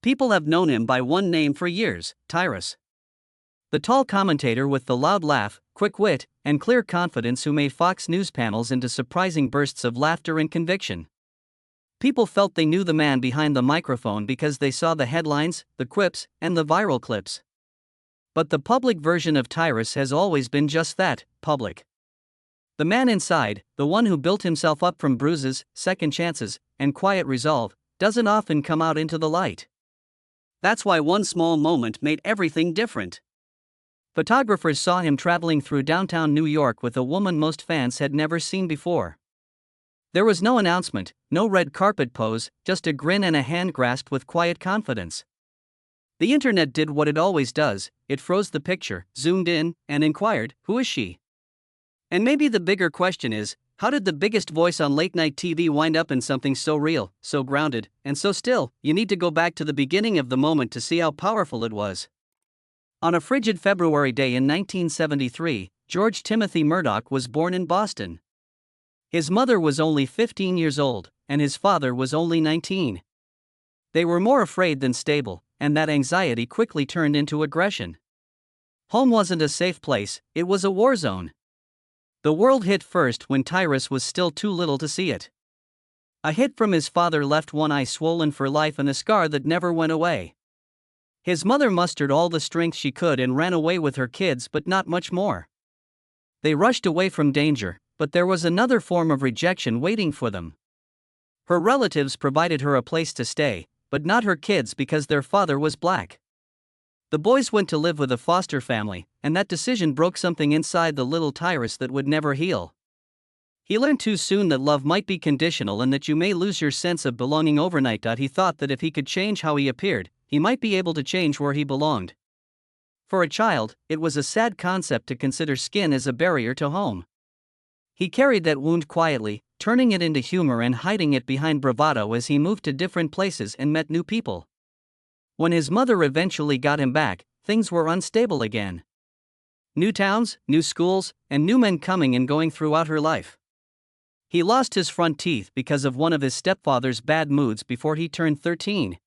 People have known him by one name for years: Tyrus. The tall commentator with the loud laugh, quick wit, and clear confidence who made Fox News panels into surprising bursts of laughter and conviction. People felt they knew the man behind the microphone because they saw the headlines, the quips, and the viral clips. But the public version of Tyrus has always been just that: public. The man inside, the one who built himself up from bruises, second chances, and quiet resolve, doesn't often come out into the light. That's why one small moment made everything different. Photographers saw him traveling through downtown New York with a woman most fans had never seen before. There was no announcement, no red carpet pose, just a grin and a hand grasped with quiet confidence. The internet did what it always does: it froze the picture, zoomed in, and inquired, "Who is she?" And maybe the bigger question is, how did the biggest voice on late-night TV wind up in something so real, so grounded, and so still? You need to go back to the beginning of the moment to see how powerful it was. On a frigid February day in 1973, George Timothy Murdoch was born in Boston. His mother was only 15 years old, and his father was only 19. They were more afraid than stable, and that anxiety quickly turned into aggression. Home wasn't a safe place, it was a war zone. The world hit first when Tyrus was still too little to see it. A hit from his father left one eye swollen for life and a scar that never went away. His mother mustered all the strength she could and ran away with her kids, but not much more. They rushed away from danger, but there was another form of rejection waiting for them. Her relatives provided her a place to stay, but not her kids because their father was black. The boys went to live with a foster family, and that decision broke something inside the little Tyrus that would never heal. He learned too soon that love might be conditional and that you may lose your sense of belonging overnight. He thought that if he could change how he appeared, he might be able to change where he belonged. For a child, it was a sad concept to consider skin as a barrier to home. He carried that wound quietly, turning it into humor and hiding it behind bravado as he moved to different places and met new people. When his mother eventually got him back, things were unstable again. New towns, new schools, and new men coming and going throughout her life. He lost his front teeth because of one of his stepfather's bad moods before he turned 13.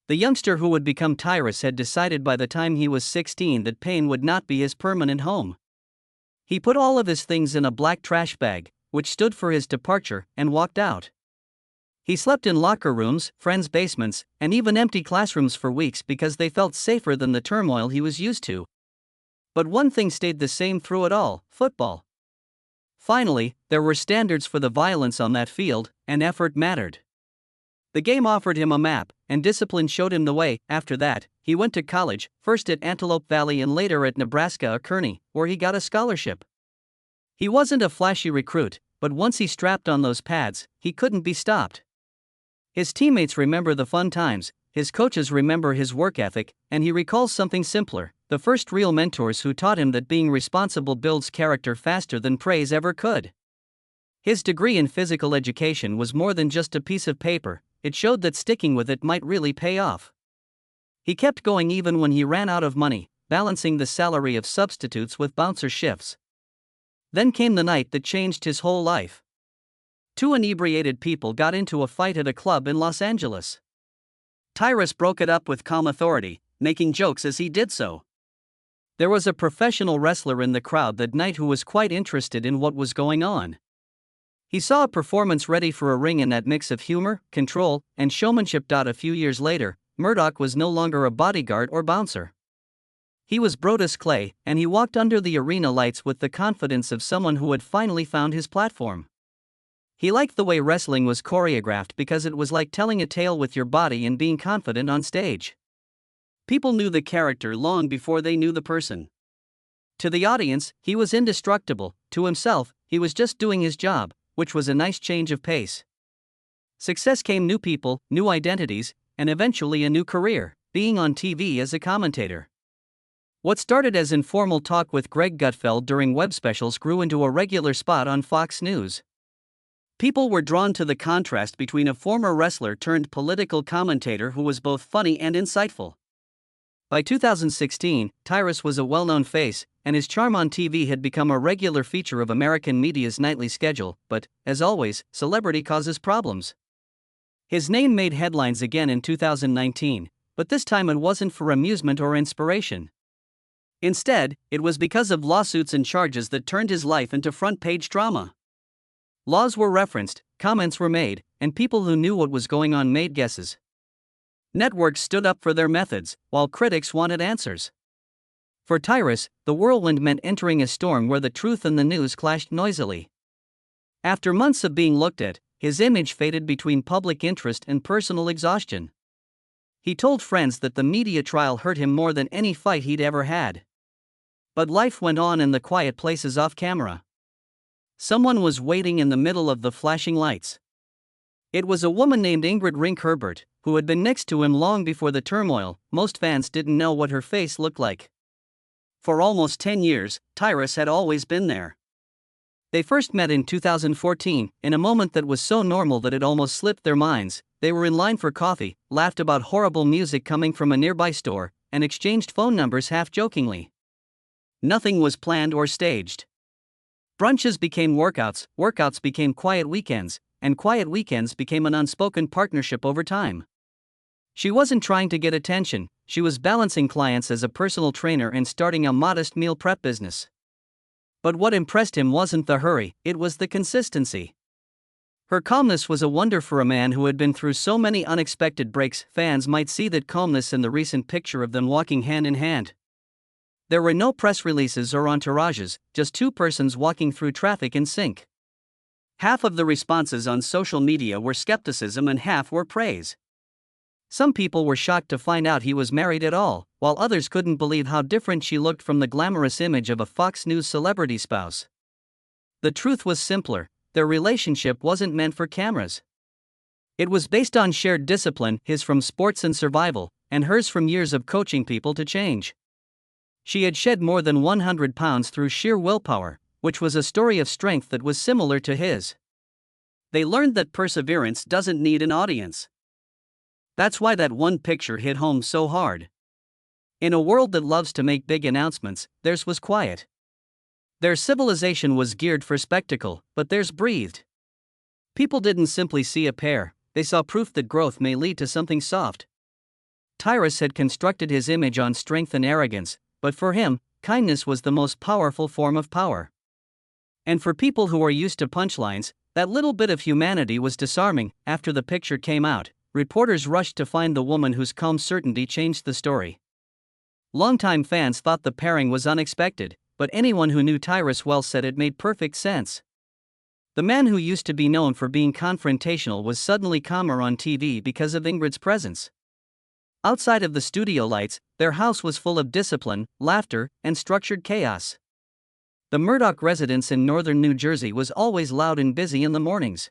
The youngster who would become Tyrus had decided by the time he was 16 that pain would not be his permanent home. He put all of his things in a black trash bag, which stood for his departure, and walked out. He slept in locker rooms, friends' basements, and even empty classrooms for weeks because they felt safer than the turmoil he was used to. But one thing stayed the same through it all: football. Finally, there were standards for the violence on that field, and effort mattered. The game offered him a map, and discipline showed him the way. After that, he went to college, first at Antelope Valley and later at Nebraska Kearney, where he got a scholarship. He wasn't a flashy recruit, but once he strapped on those pads, he couldn't be stopped. His teammates remember the fun times, his coaches remember his work ethic, and he recalls something simpler: the first real mentors who taught him that being responsible builds character faster than praise ever could. His degree in physical education was more than just a piece of paper; it showed that sticking with it might really pay off. He kept going even when he ran out of money, balancing the salary of substitutes with bouncer shifts. Then came the night that changed his whole life. Two inebriated people got into a fight at a club in Los Angeles. Tyrus broke it up with calm authority, making jokes as he did so. There was a professional wrestler in the crowd that night who was quite interested in what was going on. He saw a performance ready for a ring in that mix of humor, control, and showmanship. A few years later, Murdoch was no longer a bodyguard or bouncer. He was Brodus Clay, and he walked under the arena lights with the confidence of someone who had finally found his platform. He liked the way wrestling was choreographed because it was like telling a tale with your body and being confident on stage. People knew the character long before they knew the person. To the audience, he was indestructible; to himself, he was just doing his job, which was a nice change of pace. Success came: new people, new identities, and eventually a new career, being on TV as a commentator. What started as informal talk with Greg Gutfeld during web specials grew into a regular spot on Fox News. People were drawn to the contrast between a former wrestler turned political commentator who was both funny and insightful. By 2016, Tyrus was a well-known face, and his charm on TV had become a regular feature of American media's nightly schedule. But, as always, celebrity causes problems. His name made headlines again in 2019, but this time it wasn't for amusement or inspiration. Instead, it was because of lawsuits and charges that turned his life into front-page drama. Laws were referenced, comments were made, and people who knew what was going on made guesses. Networks stood up for their methods, while critics wanted answers. For Tyrus, the whirlwind meant entering a storm where the truth and the news clashed noisily. After months of being looked at, his image faded between public interest and personal exhaustion. He told friends that the media trial hurt him more than any fight he'd ever had. But life went on in the quiet places off camera. Someone was waiting in the middle of the flashing lights. It was a woman named Ingrid Rink Herbert, who had been next to him long before the turmoil. Most fans didn't know what her face looked like. For almost 10 years, Tyrus had always been there. They first met in 2014, in a moment that was so normal that it almost slipped their minds. They were in line for coffee, laughed about horrible music coming from a nearby store, and exchanged phone numbers half-jokingly. Nothing was planned or staged. Brunches became workouts, workouts became quiet weekends, and quiet weekends became an unspoken partnership over time. She wasn't trying to get attention, she was balancing clients as a personal trainer and starting a modest meal prep business. But what impressed him wasn't the hurry, it was the consistency. Her calmness was a wonder for a man who had been through so many unexpected breaks. Fans might see that calmness in the recent picture of them walking hand in hand. There were no press releases or entourages, just two persons walking through traffic in sync. Half of the responses on social media were skepticism and half were praise. Some people were shocked to find out he was married at all, while others couldn't believe how different she looked from the glamorous image of a Fox News celebrity spouse. The truth was simpler, their relationship wasn't meant for cameras. It was based on shared discipline, his from sports and survival, and hers from years of coaching people to change. She had shed more than 100 pounds through sheer willpower, which was a story of strength that was similar to his. They learned that perseverance doesn't need an audience. That's why that one picture hit home so hard. In a world that loves to make big announcements, theirs was quiet. Their civilization was geared for spectacle, but theirs breathed. People didn't simply see a pair, they saw proof that growth may lead to something soft. Tyrus had constructed his image on strength and arrogance, but for him, kindness was the most powerful form of power. And for people who are used to punchlines, that little bit of humanity was disarming. After the picture came out, reporters rushed to find the woman whose calm certainty changed the story. Longtime fans thought the pairing was unexpected, but anyone who knew Tyrus well said it made perfect sense. The man who used to be known for being confrontational was suddenly calmer on TV because of Ingrid's presence. Outside of the studio lights, their house was full of discipline, laughter, and structured chaos. The Murdoch residence in northern New Jersey was always loud and busy in the mornings.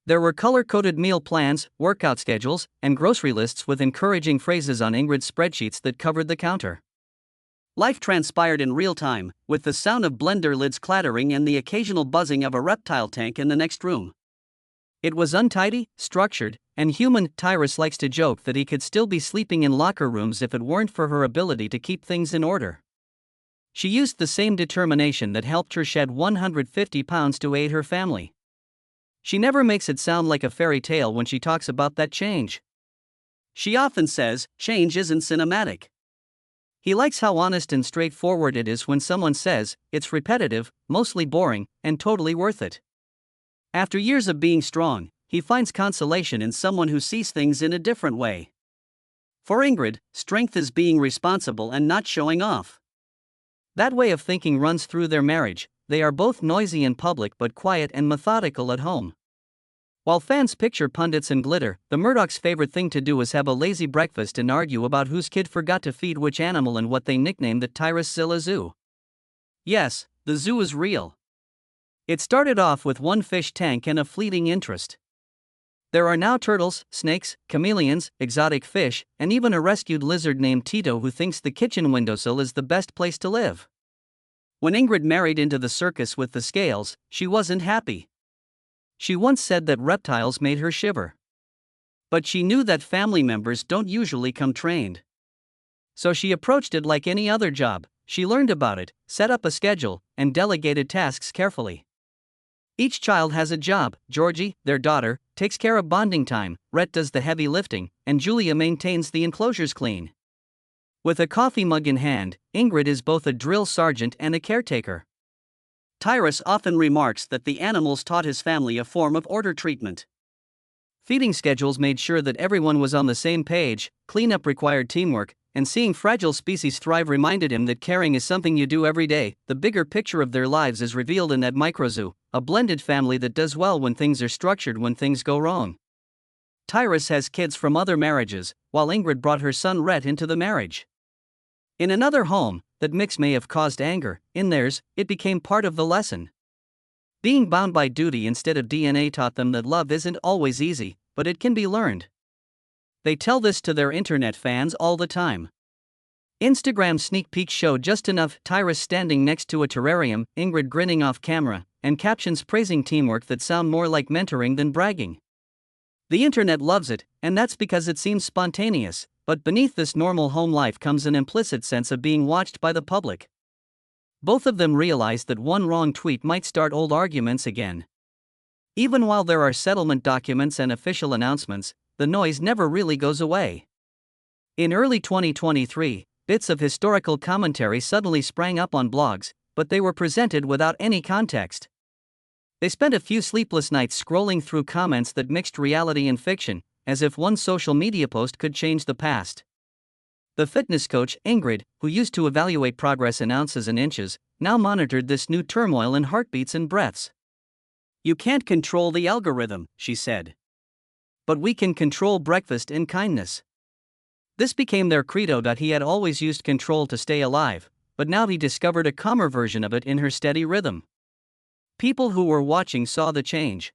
There were color-coded meal plans, workout schedules, and grocery lists with encouraging phrases on Ingrid's spreadsheets that covered the counter. Life transpired in real time, with the sound of blender lids clattering and the occasional buzzing of a reptile tank in the next room. It was untidy, structured, and human. Tyrus likes to joke that he could still be sleeping in locker rooms if it weren't for her ability to keep things in order. She used the same determination that helped her shed 150 pounds to aid her family. She never makes it sound like a fairy tale when she talks about that change. She often says, change isn't cinematic. He likes how honest and straightforward it is when someone says, it's repetitive, mostly boring, and totally worth it. After years of being strong, he finds consolation in someone who sees things in a different way. For Ingrid, strength is being responsible and not showing off. That way of thinking runs through their marriage. They are both noisy in public but quiet and methodical at home. While fans picture pundits and glitter, the Murdochs' favorite thing to do is have a lazy breakfast and argue about whose kid forgot to feed which animal and what they nicknamed the Tyrus-Zilla Zoo. Yes, the zoo is real. It started off with one fish tank and a fleeting interest. There are now turtles, snakes, chameleons, exotic fish, and even a rescued lizard named Tito who thinks the kitchen windowsill is the best place to live. When Ingrid married into the circus with the scales, she wasn't happy. She once said that reptiles made her shiver. But she knew that family members don't usually come trained. So she approached it like any other job. She learned about it, set up a schedule, and delegated tasks carefully. Each child has a job. Georgie, their daughter, takes care of bonding time, Rhett does the heavy lifting, and Julia maintains the enclosures clean. With a coffee mug in hand, Ingrid is both a drill sergeant and a caretaker. Tyrus often remarks that the animals taught his family a form of order treatment. Feeding schedules made sure that everyone was on the same page, cleanup required teamwork, and seeing fragile species thrive reminded him that caring is something you do every day. The bigger picture of their lives is revealed in that microzoo, a blended family that does well when things are structured when things go wrong. Tyrus has kids from other marriages, while Ingrid brought her son Rhett into the marriage. In another home, that mix may have caused anger. In theirs, it became part of the lesson. Being bound by duty instead of DNA taught them that love isn't always easy, but it can be learned. They tell this to their internet fans all the time. Instagram sneak peeks show just enough: Tyrus standing next to a terrarium, Ingrid grinning off camera, and captions praising teamwork that sound more like mentoring than bragging. The internet loves it, and that's because it seems spontaneous, but beneath this normal home life comes an implicit sense of being watched by the public. Both of them realize that one wrong tweet might start old arguments again. Even while there are settlement documents and official announcements, the noise never really goes away. In early 2023, bits of historical commentary suddenly sprang up on blogs, but they were presented without any context. They spent a few sleepless nights scrolling through comments that mixed reality and fiction, as if one social media post could change the past. The fitness coach, Ingrid, who used to evaluate progress in ounces and inches, now monitored this new turmoil in heartbeats and breaths. "You can't control the algorithm," she said. "But we can control breakfast and kindness." This became their credo. He had always used control to stay alive, but now he discovered a calmer version of it in her steady rhythm. People who were watching saw the change.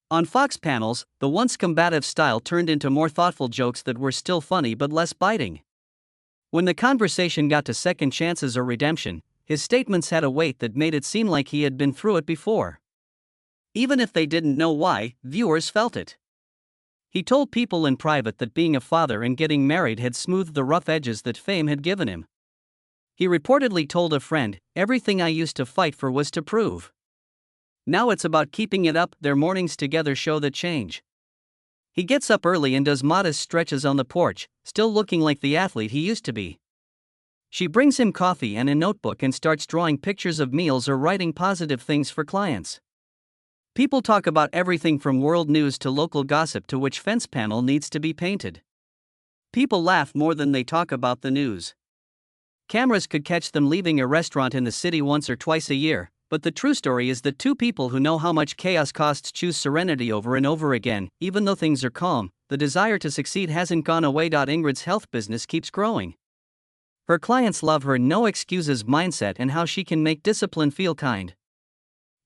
On Fox panels, the once combative style turned into more thoughtful jokes that were still funny but less biting. When the conversation got to second chances or redemption, his statements had a weight that made it seem like he had been through it before. Even if they didn't know why, viewers felt it. He told people in private that being a father and getting married had smoothed the rough edges that fame had given him. He reportedly told a friend, "Everything I used to fight for was to prove. Now it's about keeping it up." Their mornings together show that change. He gets up early and does modest stretches on the porch, still looking like the athlete he used to be. She brings him coffee and a notebook and starts drawing pictures of meals or writing positive things for clients. People talk about everything from world news to local gossip to which fence panel needs to be painted. People laugh more than they talk about the news. Cameras could catch them leaving a restaurant in the city once or twice a year, but the true story is that two people who know how much chaos costs choose serenity over and over again. Even though things are calm, the desire to succeed hasn't gone away. Ingrid's health business keeps growing. Her clients love her no excuses mindset and how she can make discipline feel kind.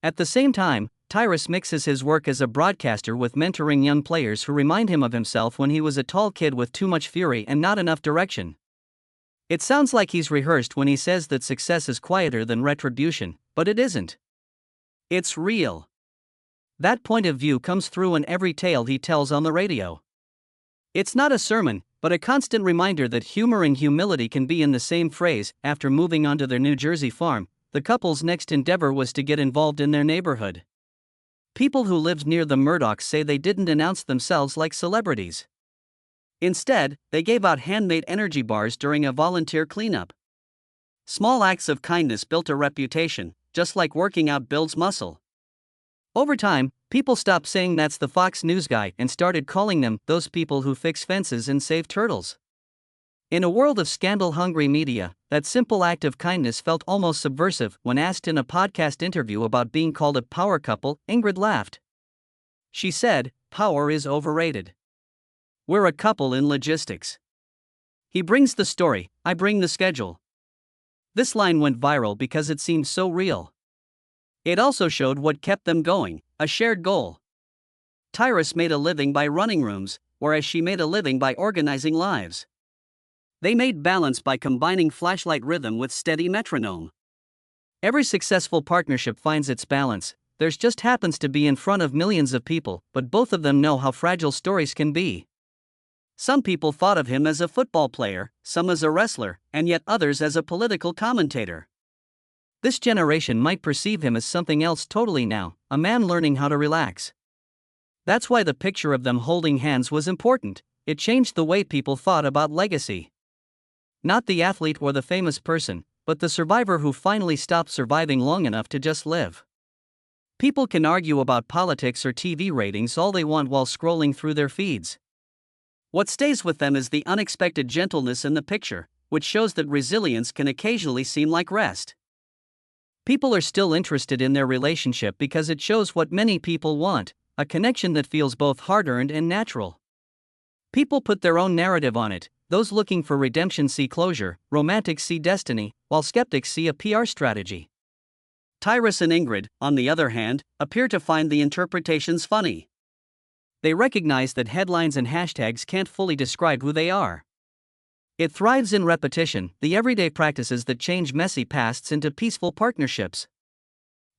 At the same time, Tyrus mixes his work as a broadcaster with mentoring young players who remind him of himself when he was a tall kid with too much fury and not enough direction. It sounds like he's rehearsed when he says that success is quieter than retribution, but it isn't. It's real. That point of view comes through in every tale he tells on the radio. It's not a sermon, but a constant reminder that humor and humility can be in the same phrase. After moving onto their New Jersey farm, the couple's next endeavor was to get involved in their neighborhood. People who lived near the Murdochs say they didn't announce themselves like celebrities. Instead, they gave out handmade energy bars during a volunteer cleanup. Small acts of kindness built a reputation, just like working out builds muscle. Over time, people stopped saying "that's the Fox News guy" and started calling them "those people who fix fences and save turtles." In a world of scandal-hungry media, that simple act of kindness felt almost subversive. When asked in a podcast interview about being called a power couple, Ingrid laughed. She said, "Power is overrated. We're a couple in logistics. He brings the story, I bring the schedule." This line went viral because it seemed so real. It also showed what kept them going, a shared goal. Tyrus made a living by running rooms, whereas she made a living by organizing lives. They made balance by combining flashlight rhythm with steady metronome. Every successful partnership finds its balance. Theirs just happens to be in front of millions of people, but both of them know how fragile stories can be. Some people thought of him as a football player, some as a wrestler, and yet others as a political commentator. This generation might perceive him as something else totally now, a man learning how to relax. That's why the picture of them holding hands was important. It changed the way people thought about legacy. Not the athlete or the famous person, but the survivor who finally stopped surviving long enough to just live. People can argue about politics or TV ratings all they want while scrolling through their feeds. What stays with them is the unexpected gentleness in the picture, which shows that resilience can occasionally seem like rest. People are still interested in their relationship because it shows what many people want, a connection that feels both hard-earned and natural. People put their own narrative on it. Those looking for redemption see closure, romantics see destiny, while skeptics see a PR strategy. Tyrus and Ingrid, on the other hand, appear to find the interpretations funny. They recognize that headlines and hashtags can't fully describe who they are. It thrives in repetition, the everyday practices that change messy pasts into peaceful partnerships.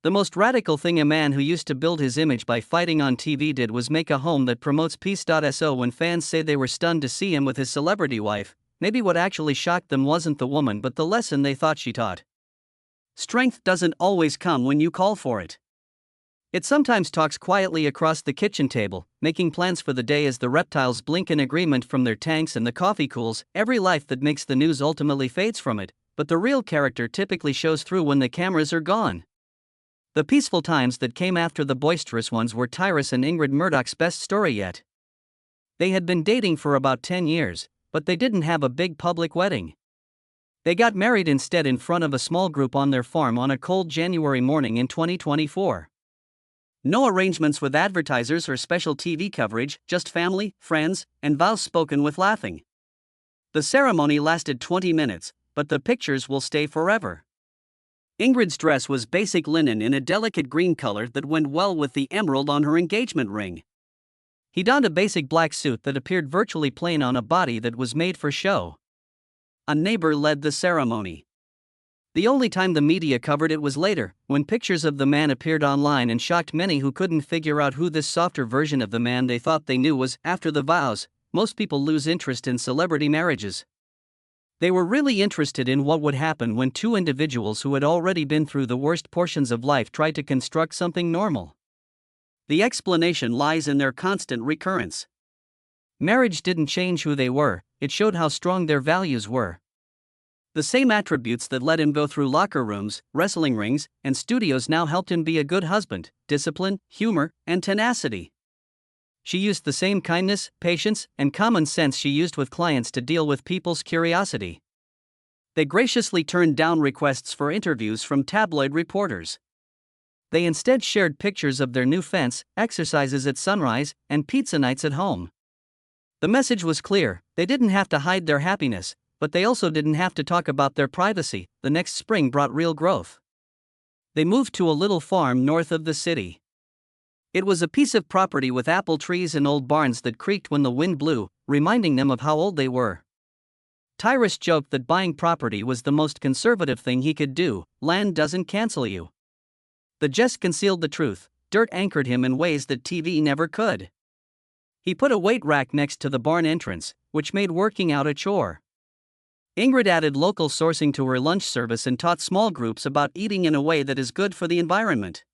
The most radical thing a man who used to build his image by fighting on TV did was make a home that promotes peace. So when fans say they were stunned to see him with his celebrity wife, maybe what actually shocked them wasn't the woman but the lesson they thought she taught. Strength doesn't always come when you call for it. It sometimes talks quietly across the kitchen table, making plans for the day as the reptiles blink in agreement from their tanks and the coffee cools. Every life that makes the news ultimately fades from it, but the real character typically shows through when the cameras are gone. The peaceful times that came after the boisterous ones were Tyrus and Ingrid Murdoch's best story yet. They had been dating for about 10 years, but they didn't have a big public wedding. They got married instead in front of a small group on their farm on a cold January morning in 2024. No arrangements with advertisers or special TV coverage, just family, friends, and vows spoken with laughing. The ceremony lasted 20 minutes, but the pictures will stay forever. Ingrid's dress was basic linen in a delicate green color that went well with the emerald on her engagement ring. He donned a basic black suit that appeared virtually plain on a body that was made for show. A neighbor led the ceremony. The only time the media covered it was later, when pictures of the man appeared online and shocked many who couldn't figure out who this softer version of the man they thought they knew was. After the vows, most people lose interest in celebrity marriages. They were really interested in what would happen when two individuals who had already been through the worst portions of life tried to construct something normal. The explanation lies in their constant recurrence. Marriage didn't change who they were, it showed how strong their values were. The same attributes that let him go through locker rooms, wrestling rings, and studios now helped him be a good husband: discipline, humor, and tenacity. She used the same kindness, patience, and common sense she used with clients to deal with people's curiosity. They graciously turned down requests for interviews from tabloid reporters. They instead shared pictures of their new fence, exercises at sunrise, and pizza nights at home. The message was clear: they didn't have to hide their happiness, but they also didn't have to talk about their privacy. The next spring brought real growth. They moved to a little farm north of the city. It was a piece of property with apple trees and old barns that creaked when the wind blew, reminding them of how old they were. Tyrus joked that buying property was the most conservative thing he could do. Land doesn't cancel you. The jest concealed the truth. Dirt anchored him in ways that TV never could. He put a weight rack next to the barn entrance, which made working out a chore. Ingrid added local sourcing to her lunch service and taught small groups about eating in a way that is good for the environment.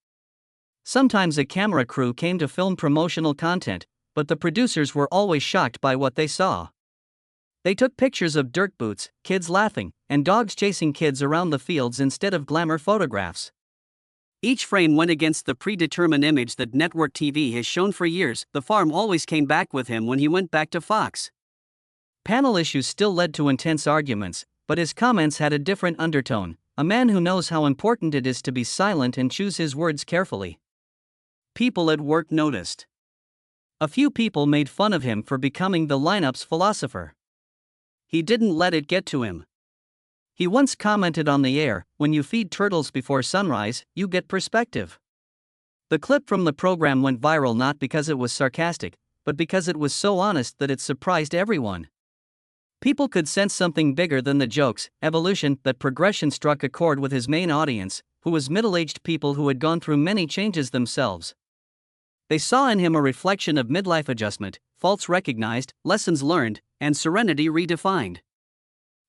Sometimes a camera crew came to film promotional content, but the producers were always shocked by what they saw. They took pictures of dirt boots, kids laughing, and dogs chasing kids around the fields instead of glamour photographs. Each frame went against the predetermined image that network TV has shown for years. The farm always came back with him when he went back to Fox. Panel issues still led to intense arguments, but his comments had a different undertone: a man who knows how important it is to be silent and choose his words carefully. People at work noticed. A few people made fun of him for becoming the lineup's philosopher. He didn't let it get to him. He once commented on the air, "When you feed turtles before sunrise, you get perspective." The clip from the program went viral not because it was sarcastic, but because it was so honest that it surprised everyone. People could sense something bigger than the jokes, evolution. That progression struck a chord with his main audience, who was middle-aged people who had gone through many changes themselves. They saw in him a reflection of midlife adjustment, faults recognized, lessons learned, and serenity redefined.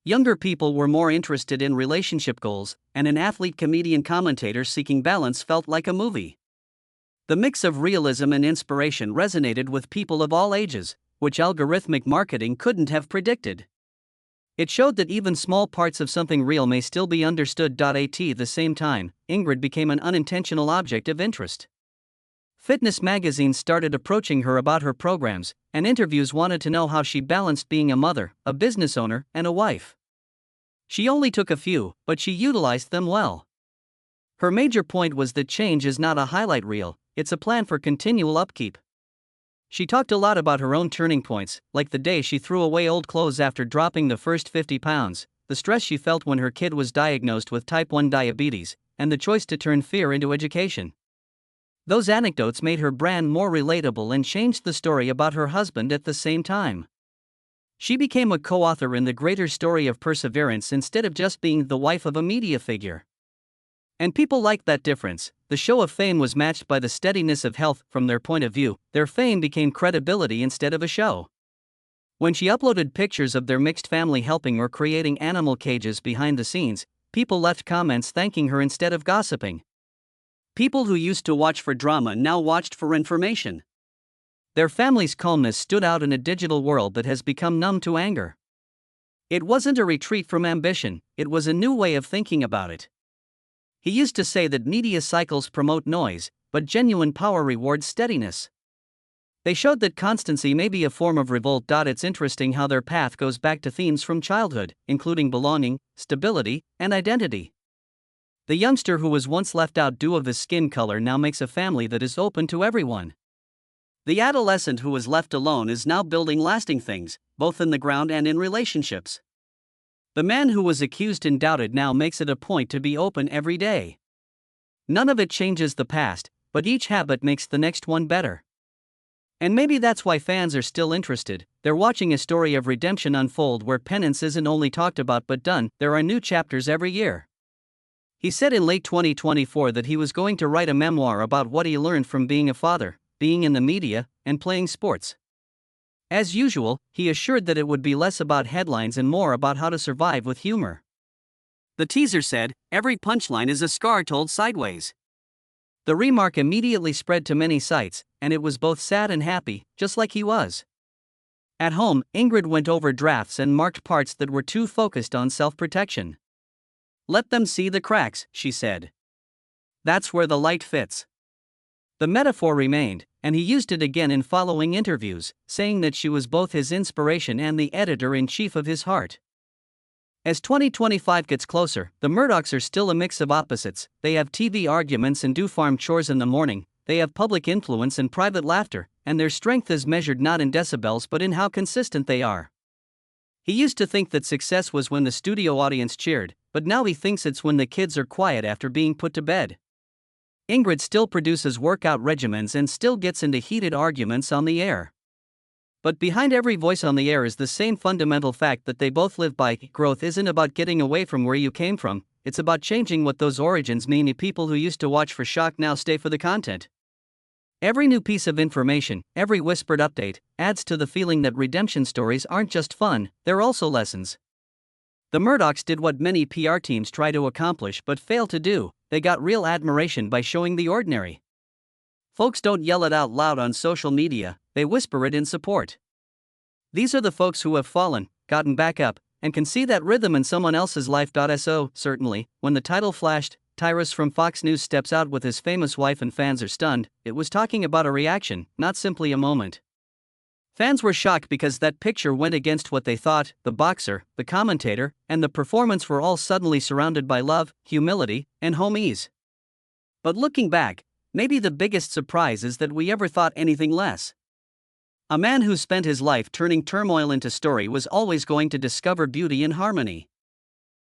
Younger people were more interested in relationship goals, and an athlete comedian commentator seeking balance felt like a movie. The mix of realism and inspiration resonated with people of all ages, which algorithmic marketing couldn't have predicted. It showed that even small parts of something real may still be understood. At the same time, Ingrid became an unintentional object of interest. Fitness magazines started approaching her about her programs, and interviews wanted to know how she balanced being a mother, a business owner, and a wife. She only took a few, but she utilized them well. Her major point was that change is not a highlight reel, it's a plan for continual upkeep. She talked a lot about her own turning points, like the day she threw away old clothes after dropping the first 50 pounds, the stress she felt when her kid was diagnosed with type 1 diabetes, and the choice to turn fear into education. Those anecdotes made her brand more relatable and changed the story about her husband at the same time. She became a co-author in the greater story of perseverance instead of just being the wife of a media figure. And people liked that difference. The show of fame was matched by the steadiness of health. From their point of view, their fame became credibility instead of a show. When she uploaded pictures of their mixed family helping or creating animal cages behind the scenes, people left comments thanking her instead of gossiping. People who used to watch for drama now watched for information. Their family's calmness stood out in a digital world that has become numb to anger. It wasn't a retreat from ambition, it was a new way of thinking about it. He used to say that media cycles promote noise, but genuine power rewards steadiness. They showed that constancy may be a form of revolt. It's interesting how their path goes back to themes from childhood, including belonging, stability, and identity. The youngster who was once left out due of his skin color now makes a family that is open to everyone. The adolescent who was left alone is now building lasting things, both in the ground and in relationships. The man who was accused and doubted now makes it a point to be open every day. None of it changes the past, but each habit makes the next one better. And maybe that's why fans are still interested. They're watching a story of redemption unfold where penance isn't only talked about but done. There are new chapters every year. He said in late 2024 that he was going to write a memoir about what he learned from being a father, being in the media, and playing sports. As usual, he assured that it would be less about headlines and more about how to survive with humor. The teaser said, "Every punchline is a scar told sideways." The remark immediately spread to many sites, and it was both sad and happy, just like he was. At home, Ingrid went over drafts and marked parts that were too focused on self-protection. "Let them see the cracks," she said. "That's where the light fits." The metaphor remained, and he used it again in following interviews, saying that she was both his inspiration and the editor-in-chief of his heart. As 2025 gets closer, the Murdochs are still a mix of opposites. They have TV arguments and do farm chores in the morning, they have public influence and private laughter, and their strength is measured not in decibels but in how consistent they are. He used to think that success was when the studio audience cheered, but now he thinks it's when the kids are quiet after being put to bed. Ingrid still produces workout regimens and still gets into heated arguments on the air. But behind every voice on the air is the same fundamental fact that they both live by. Growth isn't about getting away from where you came from, it's about changing what those origins mean. People who used to watch for shock now stay for the content. Every new piece of information, every whispered update, adds to the feeling that redemption stories aren't just fun, they're also lessons. The Murdochs did what many PR teams try to accomplish but fail to do. They got real admiration by showing the ordinary. Folks don't yell it out loud on social media, they whisper it in support. These are the folks who have fallen, gotten back up, and can see that rhythm in someone else's life. So, certainly, when the title flashed, Tyrus from Fox News steps out with his famous wife and fans are stunned, it was talking about a reaction, not simply a moment. Fans were shocked because that picture went against what they thought. The boxer, the commentator, and the performance were all suddenly surrounded by love, humility, and home ease. But looking back, maybe the biggest surprise is that we ever thought anything less. A man who spent his life turning turmoil into story was always going to discover beauty in harmony.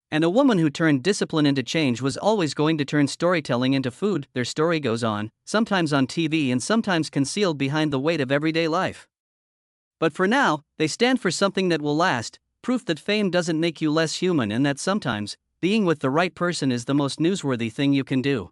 And a woman who turned discipline into change was always going to turn storytelling into food. Their story goes on, sometimes on TV and sometimes concealed behind the weight of everyday life. But for now, they stand for something that will last, proof that fame doesn't make you less human and that sometimes, being with the right person is the most newsworthy thing you can do.